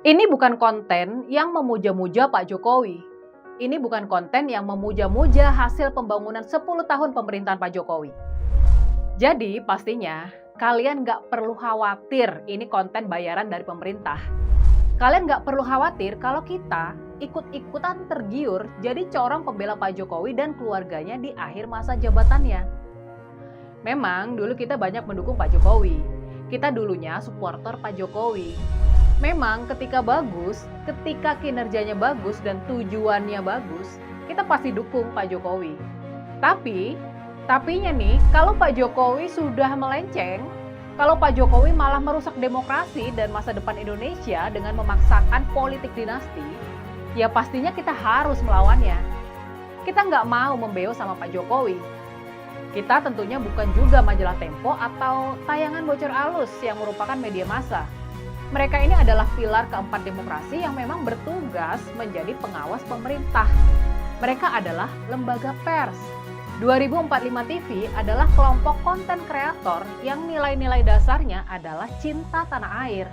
Ini bukan konten yang memuja-muja Pak Jokowi. Ini bukan konten yang memuja-muja hasil pembangunan 10 tahun pemerintahan Pak Jokowi. Jadi pastinya kalian nggak perlu khawatir ini konten bayaran dari pemerintah. Kalian nggak perlu khawatir kalau kita ikut-ikutan tergiur jadi corong pembela Pak Jokowi dan keluarganya di akhir masa jabatannya. Memang dulu kita banyak mendukung Pak Jokowi. Kita dulunya supporter Pak Jokowi. Memang ketika bagus, ketika kinerjanya bagus dan tujuannya bagus, kita pasti dukung Pak Jokowi. Tapinya nih, kalau Pak Jokowi sudah melenceng, kalau Pak Jokowi malah merusak demokrasi dan masa depan Indonesia dengan memaksakan politik dinasti, ya pastinya kita harus melawannya. Kita nggak mau membeo sama Pak Jokowi. Kita tentunya bukan juga majalah Tempo atau tayangan bocor alus yang merupakan media massa. Mereka ini adalah pilar keempat demokrasi yang memang bertugas menjadi pengawas pemerintah. Mereka adalah lembaga pers. 2045 TV adalah kelompok konten kreator yang nilai-nilai dasarnya adalah cinta tanah air.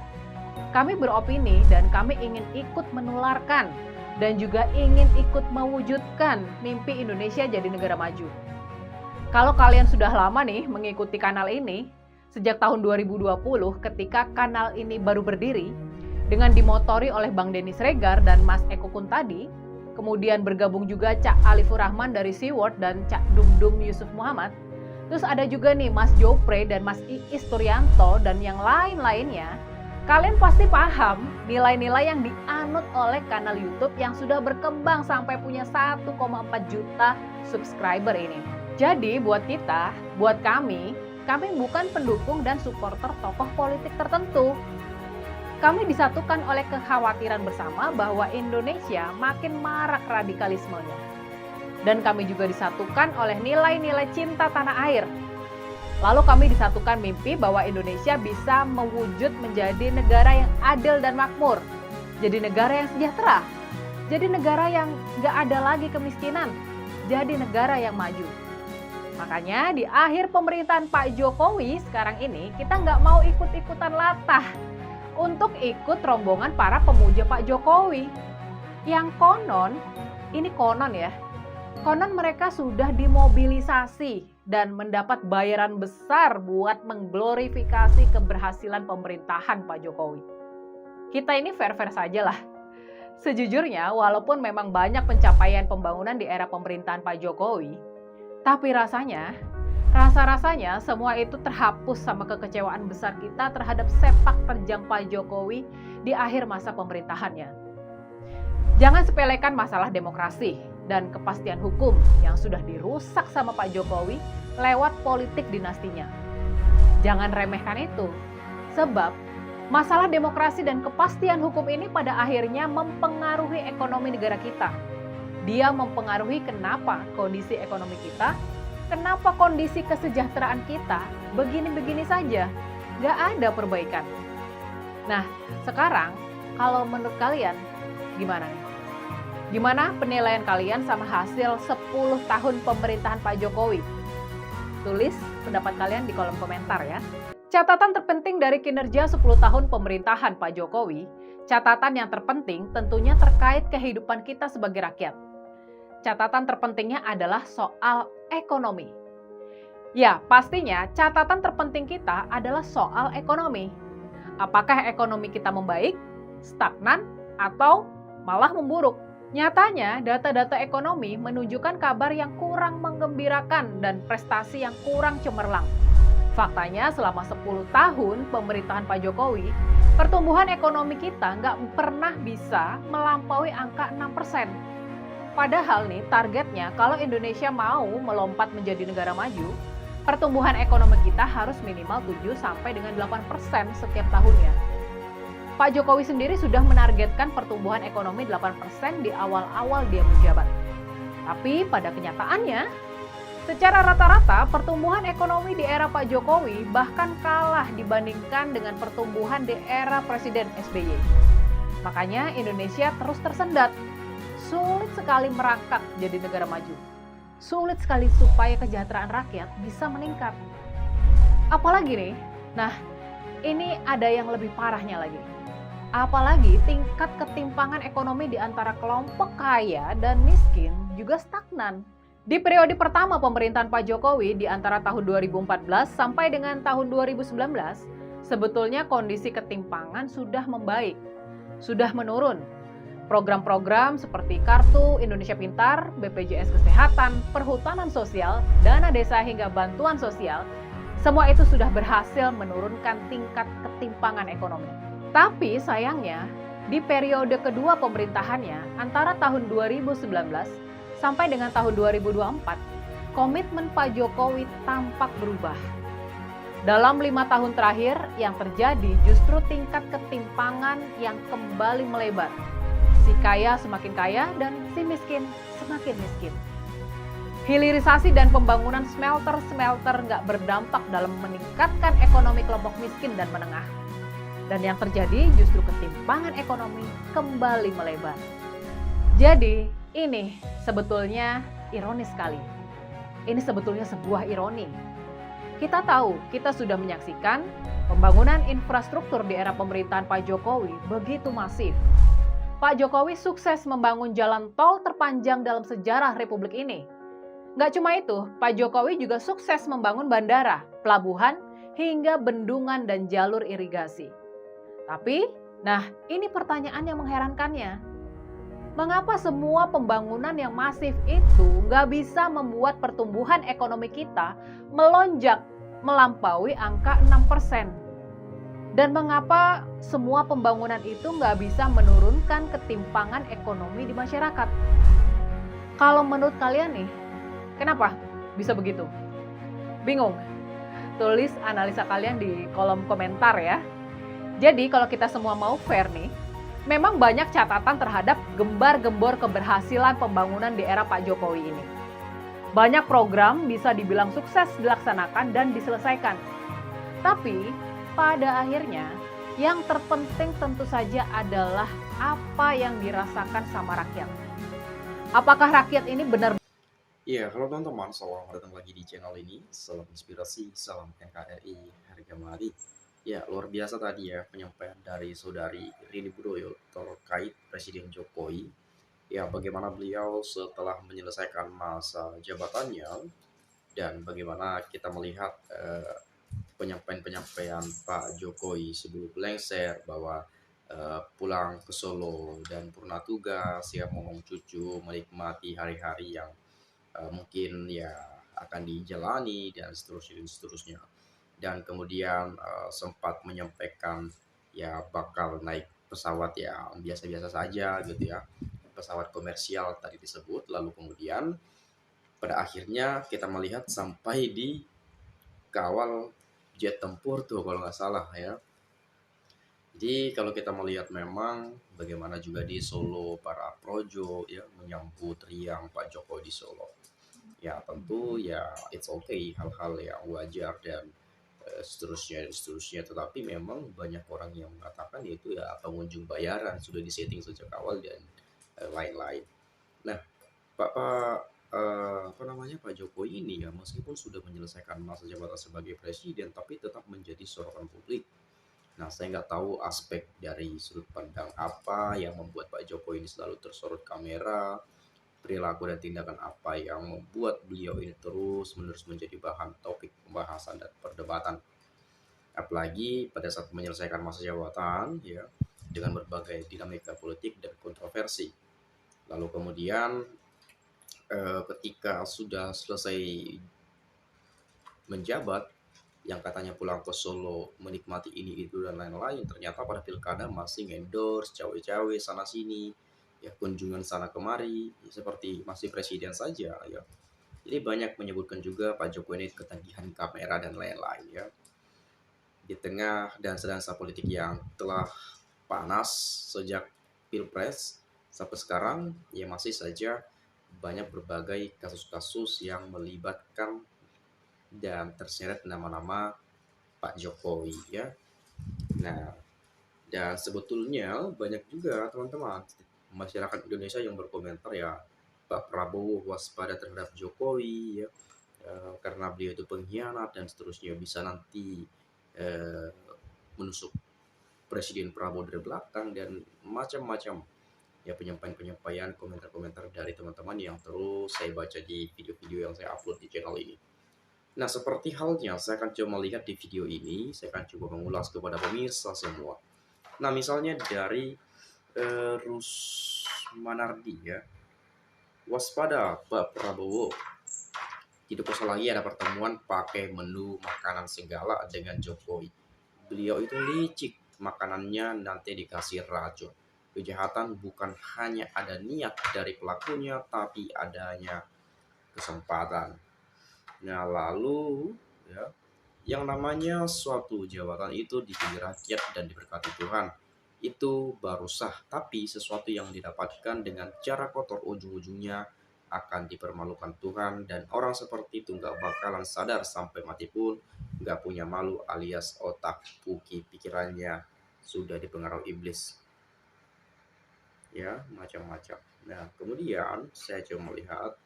Kami beropini dan kami ingin ikut menularkan dan juga ingin ikut mewujudkan mimpi Indonesia jadi negara maju. Kalau kalian sudah lama nih mengikuti kanal ini, sejak tahun 2020 ketika kanal ini baru berdiri, dengan dimotori oleh Bang Denny Sregar dan Mas Eko Kuntadi, kemudian bergabung juga Cak Alifur Rahman dari SeaWorld dan Cak Dumdum Yusuf Muhammad, terus ada juga nih Mas Jopre dan Mas Iis Turyanto dan yang lain-lainnya, kalian pasti paham nilai-nilai yang dianut oleh kanal YouTube yang sudah berkembang sampai punya 1,4 juta subscriber ini. Jadi buat kita, buat kami bukan pendukung dan supporter tokoh politik tertentu. Kami disatukan oleh kekhawatiran bersama bahwa Indonesia makin marak radikalismenya. Dan kami juga disatukan oleh nilai-nilai cinta tanah air. Lalu kami disatukan mimpi bahwa Indonesia bisa mewujud menjadi negara yang adil dan makmur. Jadi negara yang sejahtera. Jadi negara yang gak ada lagi kemiskinan. Jadi negara yang maju. Makanya di akhir pemerintahan Pak Jokowi sekarang ini kita nggak mau ikut-ikutan latah untuk ikut rombongan para pemuja Pak Jokowi. Yang konon mereka sudah dimobilisasi dan mendapat bayaran besar buat mengglorifikasi keberhasilan pemerintahan Pak Jokowi. Kita ini fair-fair saja lah. Sejujurnya walaupun memang banyak pencapaian pembangunan di era pemerintahan Pak Jokowi, tapi rasanya semua itu terhapus sama kekecewaan besar kita terhadap sepak terjang Pak Jokowi di akhir masa pemerintahannya. Jangan sepelekan masalah demokrasi dan kepastian hukum yang sudah dirusak sama Pak Jokowi lewat politik dinastinya. Jangan remehkan itu, sebab masalah demokrasi dan kepastian hukum ini pada akhirnya mempengaruhi ekonomi negara kita. Dia mempengaruhi kenapa kondisi ekonomi kita, kenapa kondisi kesejahteraan kita begini-begini saja, gak ada perbaikan. Nah, sekarang kalau menurut kalian gimana nih? Gimana penilaian kalian sama hasil 10 tahun pemerintahan Pak Jokowi? Tulis pendapat kalian di kolom komentar ya. Catatan terpenting dari kinerja 10 tahun pemerintahan Pak Jokowi, catatan yang terpenting tentunya terkait kehidupan kita sebagai rakyat. Catatan terpentingnya adalah soal ekonomi. Ya, pastinya catatan terpenting kita adalah soal ekonomi. Apakah ekonomi kita membaik, stagnan, atau malah memburuk? Nyatanya, data-data ekonomi menunjukkan kabar yang kurang menggembirakan dan prestasi yang kurang cemerlang. Faktanya, selama 10 tahun pemerintahan Pak Jokowi, pertumbuhan ekonomi kita nggak pernah bisa melampaui angka 6%. Padahal nih targetnya kalau Indonesia mau melompat menjadi negara maju, pertumbuhan ekonomi kita harus minimal 7 sampai dengan 8% setiap tahunnya. Pak Jokowi sendiri sudah menargetkan pertumbuhan ekonomi 8% di awal-awal dia menjabat. Tapi pada kenyataannya, secara rata-rata pertumbuhan ekonomi di era Pak Jokowi bahkan kalah dibandingkan dengan pertumbuhan di era Presiden SBY. Makanya Indonesia terus tersendat. Sulit sekali merangkak jadi negara maju. Sulit sekali supaya kesejahteraan rakyat bisa meningkat. Apalagi nih, nah ini ada yang lebih parahnya lagi. Apalagi tingkat ketimpangan ekonomi di antara kelompok kaya dan miskin juga stagnan. Di periode pertama pemerintahan Pak Jokowi di antara tahun 2014 sampai dengan tahun 2019, sebetulnya kondisi ketimpangan sudah membaik, sudah menurun. Program-program seperti Kartu Indonesia Pintar, BPJS Kesehatan, Perhutanan Sosial, Dana Desa hingga bantuan sosial, semua itu sudah berhasil menurunkan tingkat ketimpangan ekonomi. Tapi sayangnya, di periode kedua pemerintahannya antara tahun 2019 sampai dengan tahun 2024, komitmen Pak Jokowi tampak berubah. Dalam 5 tahun terakhir, yang terjadi justru tingkat ketimpangan yang kembali melebar. Si kaya semakin kaya dan si miskin semakin miskin. Hilirisasi dan pembangunan smelter-smelter nggak berdampak dalam meningkatkan ekonomi kelompok miskin dan menengah. Dan yang terjadi justru ketimpangan ekonomi kembali melebar. Jadi ini sebetulnya ironis sekali. Ini sebetulnya sebuah ironi. Kita tahu, kita sudah menyaksikan pembangunan infrastruktur di era pemerintahan Pak Jokowi begitu masif. Pak Jokowi sukses membangun jalan tol terpanjang dalam sejarah Republik ini. Nggak cuma itu, Pak Jokowi juga sukses membangun bandara, pelabuhan, hingga bendungan dan jalur irigasi. Tapi, nah ini pertanyaan yang mengherankannya. Mengapa semua pembangunan yang masif itu nggak bisa membuat pertumbuhan ekonomi kita melonjak melampaui angka 6%? Dan mengapa semua pembangunan itu nggak bisa menurunkan ketimpangan ekonomi di masyarakat? Kalau menurut kalian nih, kenapa bisa begitu? Bingung? Tulis analisa kalian di kolom komentar ya. Jadi kalau kita semua mau fair nih, memang banyak catatan terhadap gembar-gembor keberhasilan pembangunan di era Pak Jokowi ini. Banyak program bisa dibilang sukses dilaksanakan dan diselesaikan. Tapi pada akhirnya yang terpenting tentu saja adalah apa yang dirasakan sama rakyat. Apakah rakyat ini benar? Iya, halo teman-teman, selamat datang lagi di channel ini. Salam inspirasi, salam NKRI, harga mari. Ya, luar biasa tadi ya penyampaian dari Saudari Rini Budoyo terkait Presiden Jokowi. Ya, bagaimana beliau setelah menyelesaikan masa jabatannya dan bagaimana kita melihat penyampaian-penyampaian Pak Jokowi sebelum lengser bahwa pulang ke Solo dan purna tugas, ya ngomong cucu, menikmati hari-hari yang mungkin ya akan dijalani dan seterusnya dan kemudian sempat menyampaikan ya bakal naik pesawat ya biasa-biasa saja gitu ya, pesawat komersial tadi disebut, lalu kemudian pada akhirnya kita melihat sampai di kawal jet tempur tuh kalau nggak salah ya. Jadi kalau kita melihat memang bagaimana juga di Solo para projo ya menyambut riang Pak Jokowi di Solo. Ya tentu ya it's okay, hal-hal yang wajar dan seterusnya, tetapi memang banyak orang yang mengatakan yaitu ya pengunjung bayaran sudah disetting sejak awal dan lain-lain. Nah, apa namanya Pak Jokowi ini ya meskipun sudah menyelesaikan masa jabatan sebagai presiden tapi tetap menjadi sorotan publik. Nah, saya nggak tahu aspek dari sudut pandang apa yang membuat Pak Jokowi ini selalu tersorot kamera, perilaku dan tindakan apa yang membuat beliau ini terus-menerus menjadi bahan topik pembahasan dan perdebatan. Apalagi pada saat menyelesaikan masa jabatan, ya, dengan berbagai dinamika politik dan kontroversi. Lalu kemudian ketika sudah selesai menjabat, yang katanya pulang ke Solo menikmati ini itu dan lain-lain, ternyata pada pilkada masih endorse cawe-cawe sana sini, ya kunjungan sana kemari, ya, seperti masih presiden saja ya. Jadi banyak menyebutkan juga Pak Jokowi ini ketagihan kamera dan lain-lain ya. Di tengah dan dansa politik yang telah panas sejak Pilpres sampai sekarang, ya masih saja banyak berbagai kasus-kasus yang melibatkan dan terseret nama-nama Pak Jokowi ya. Nah, dan sebetulnya banyak juga teman-teman masyarakat Indonesia yang berkomentar ya Pak Prabowo waspada terhadap Jokowi ya, karena beliau itu pengkhianat dan seterusnya, bisa nanti menusuk Presiden Prabowo dari belakang, dan macam-macam ya penyampaian-penyampaian, komentar-komentar dari teman-teman yang terus saya baca di video-video yang saya upload di channel ini. Nah, seperti halnya saya akan coba melihat di video ini, saya akan coba mengulas kepada pemirsa semua. Nah, misalnya dari Rusmanardi ya, waspada Pak Prabowo, tidak usah lagi ada pertemuan pakai menu makanan segala dengan Jokowi. Beliau itu licik, makanannya nanti dikasih racun. Kejahatan bukan hanya ada niat dari pelakunya, tapi adanya kesempatan. Nah, lalu ya, yang namanya suatu jabatan itu dipilih rakyat dan diberkati Tuhan, itu baru sah. Tapi sesuatu yang didapatkan dengan cara kotor, ujung-ujungnya akan dipermalukan Tuhan, dan orang seperti itu nggak bakalan sadar sampai mati pun, nggak punya malu, alias otak puki pikirannya sudah dipengaruhi iblis. Ya, macam-macam. Nah, kemudian saya coba melihat,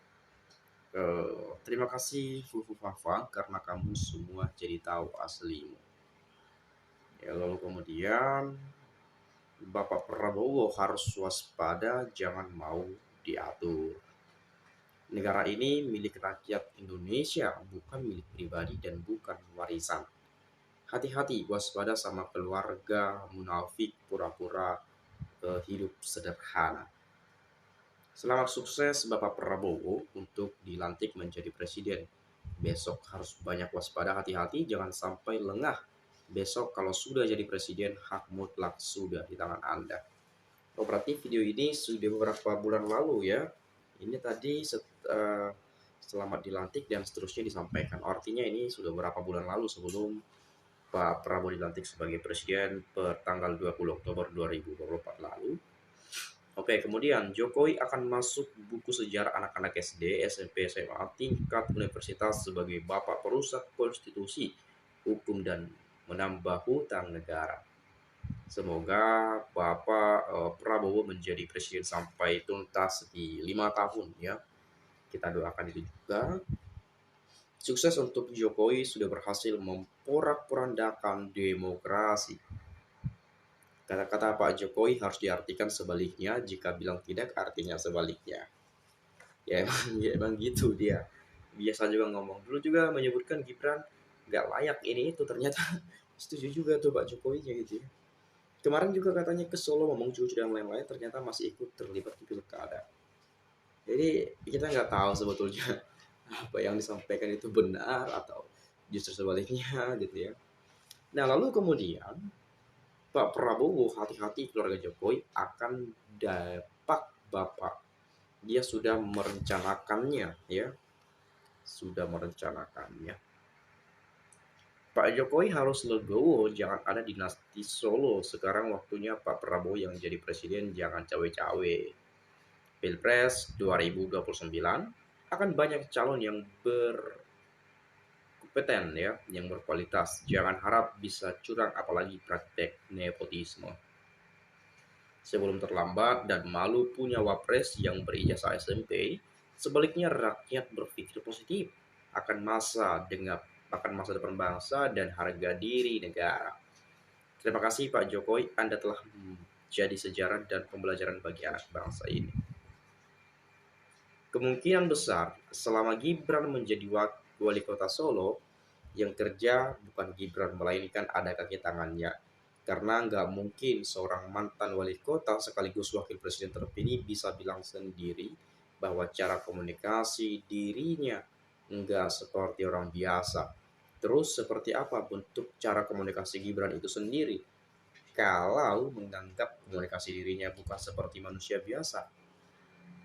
terima kasih Fufu Fafa karena kamu semua jadi tahu aslimu. Ya, lalu kemudian Bapak Prabowo harus waspada, jangan mau diatur. Negara ini milik rakyat Indonesia, bukan milik pribadi dan bukan warisan. Hati-hati, waspada sama keluarga munafik pura-pura hidup sederhana. Selamat sukses Bapak Prabowo untuk dilantik menjadi presiden. Besok harus banyak waspada, hati-hati, jangan sampai lengah. Besok kalau sudah jadi presiden, hak mutlak sudah di tangan Anda. Oh, berarti video ini sudah beberapa bulan lalu ya. Ini tadi selamat dilantik dan seterusnya disampaikan. Artinya ini sudah beberapa bulan lalu sebelum Pak Prabowo dilantik sebagai presiden per tanggal 20 Oktober 2024 lalu. Oke, kemudian Jokowi akan masuk buku sejarah anak-anak SD, SMP, SMA, tingkat universitas sebagai bapak perusak konstitusi, hukum, dan menambah hutang negara. Semoga Bapak Prabowo menjadi presiden sampai tuntas di 5 tahun ya. Kita doakan itu juga. Sukses untuk Jokowi, sudah berhasil memporak-porandakan demokrasi. Kata-kata Pak Jokowi harus diartikan sebaliknya, jika bilang tidak artinya sebaliknya. Ya emang gitu dia. Biasa juga ngomong. Dulu juga menyebutkan Gibran nggak layak ini itu, ternyata setuju juga tuh Pak Jokowi gitu ya. Kemarin juga katanya ke Solo ngomong cucu dan lain-lain, ternyata masih ikut terlibat di pilkada. Jadi kita nggak tahu sebetulnya apa yang disampaikan itu benar atau justru sebaliknya gitu ya. Nah, lalu kemudian Pak Prabowo, hati-hati, keluarga Jokowi akan dapat Bapak. Dia sudah merencanakannya ya. Sudah merencanakannya. Pak Jokowi harus legowo, jangan ada dinasti Solo. Sekarang waktunya Pak Prabowo yang jadi presiden, jangan cawe-cawe. Pilpres 2029 akan banyak calon yang berkompeten ya, yang berkualitas. Jangan harap bisa curang, apalagi praktek nepotisme. Sebelum terlambat dan malu punya wapres yang berijazah SMP, sebaliknya rakyat berpikir positif akan masa depan bangsa dan harga diri negara. Terima kasih Pak Jokowi, Anda telah menjadi sejarah dan pembelajaran bagi anak bangsa ini. Kemungkinan besar selama Gibran menjadi wali kota Solo, yang kerja bukan Gibran melainkan ada kaki tangannya. Karena nggak mungkin seorang mantan wali kota sekaligus wakil presiden terpilih bisa bilang sendiri bahwa cara komunikasi dirinya nggak seperti orang biasa. Terus seperti apa bentuk cara komunikasi Gibran itu sendiri kalau menganggap komunikasi dirinya bukan seperti manusia biasa?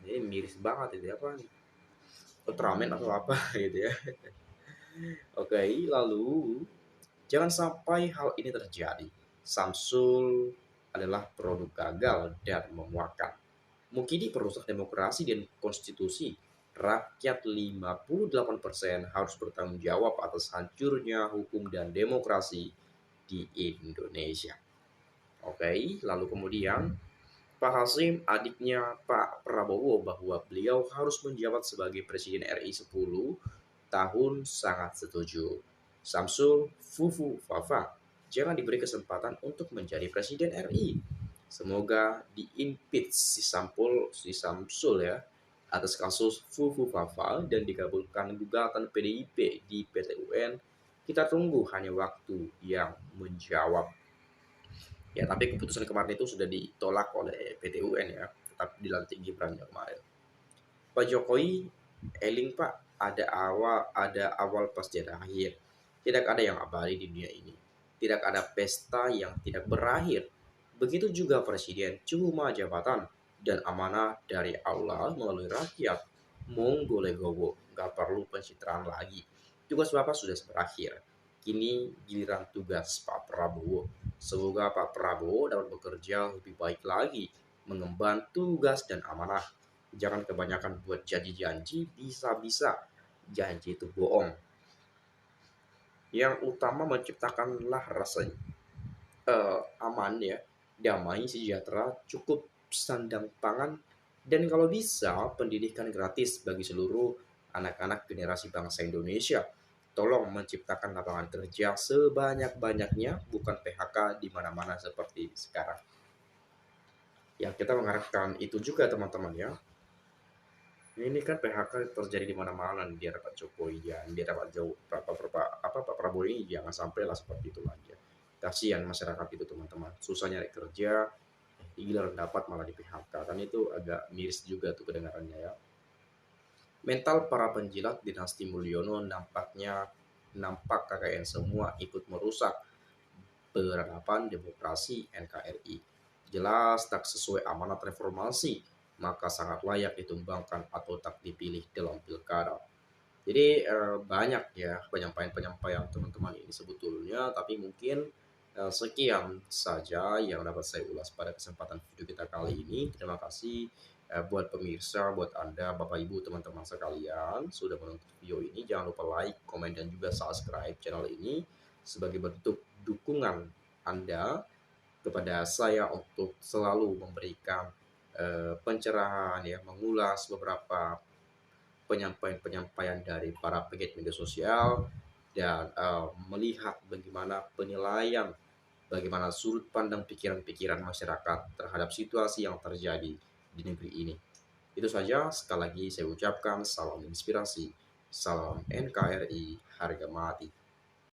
Ini miris banget itu apa nih? Ultraman atau apa gitu ya. Oke, lalu jangan sampai hal ini terjadi. Samsul adalah produk gagal dan memuakkan. Mukidi perusak demokrasi dan konstitusi. Rakyat 58% harus bertanggung jawab atas hancurnya hukum dan demokrasi di Indonesia. Oke, lalu kemudian Pak Hasim, adiknya Pak Prabowo, bahwa beliau harus menjabat sebagai Presiden RI 10 tahun, sangat setuju. Samsul Fufu Fafa, jangan diberi kesempatan untuk menjadi presiden RI. Semoga diimpeach si Samsul ya atas kasus Fufu Fafal dan dikabulkan gugatan PDIP di PT UN. Kita tunggu hanya waktu yang menjawab. Ya, tapi keputusan kemarin itu sudah ditolak oleh PT UN ya, tetap dilantik Gibran ya kemarin. Pak Jokowi, eling Pak, ada awal pasti ada akhir. Tidak ada yang abadi di dunia ini. Tidak ada pesta yang tidak berakhir. Begitu juga presiden, cuma jabatan dan amanah dari Allah melalui rakyat. Monggo legowo, nggak perlu pencitraan lagi. Tugas Bapak sudah berakhir. Kini giliran tugas Pak Prabowo. Semoga Pak Prabowo dapat bekerja lebih baik lagi, mengemban tugas dan amanah. Jangan kebanyakan buat janji-janji, bisa-bisa janji itu bohong. Yang utama menciptakanlah rasa aman ya, damai, sejahtera, cukup sandang pangan, dan kalau bisa pendidikan gratis bagi seluruh anak-anak generasi bangsa Indonesia. Tolong menciptakan lapangan kerja sebanyak-banyaknya, bukan PHK di mana-mana seperti sekarang. Ya, kita mengharapkan itu juga teman-teman ya. Ini kan PHK terjadi di mana-mana di era Pak Jokowi ya, di era Pak Prabowo ini jangan sampai lah seperti itu lagi. Kasihan masyarakat itu teman-teman, susah nyari kerja, giliran dapat malah di PHK, kan itu agak miris juga tuh kedengarannya ya. Mental para penjilat dinasti Mulyono nampak KKN semua ikut merusak peradaban demokrasi NKRI. Jelas tak sesuai amanat reformasi, maka sangat layak ditumbangkan atau tak dipilih dalam pilkada. Jadi banyak ya penyampaian-penyampaian teman-teman ini sebetulnya, tapi mungkin sekian saja yang dapat saya ulas pada kesempatan video kita kali ini. Terima kasih buat pemirsa, buat Anda, Bapak Ibu, teman-teman sekalian sudah menonton video ini. Jangan lupa like, komen, dan juga subscribe channel ini sebagai bentuk dukungan Anda kepada saya untuk selalu memberikan pencerahan ya, mengulas beberapa penyampaian-penyampaian dari para pegiat media sosial dan melihat bagaimana penilaian, bagaimana sudut pandang pikiran-pikiran masyarakat terhadap situasi yang terjadi di negeri ini. Itu saja, sekali lagi saya ucapkan salam inspirasi, salam NKRI, harga mati.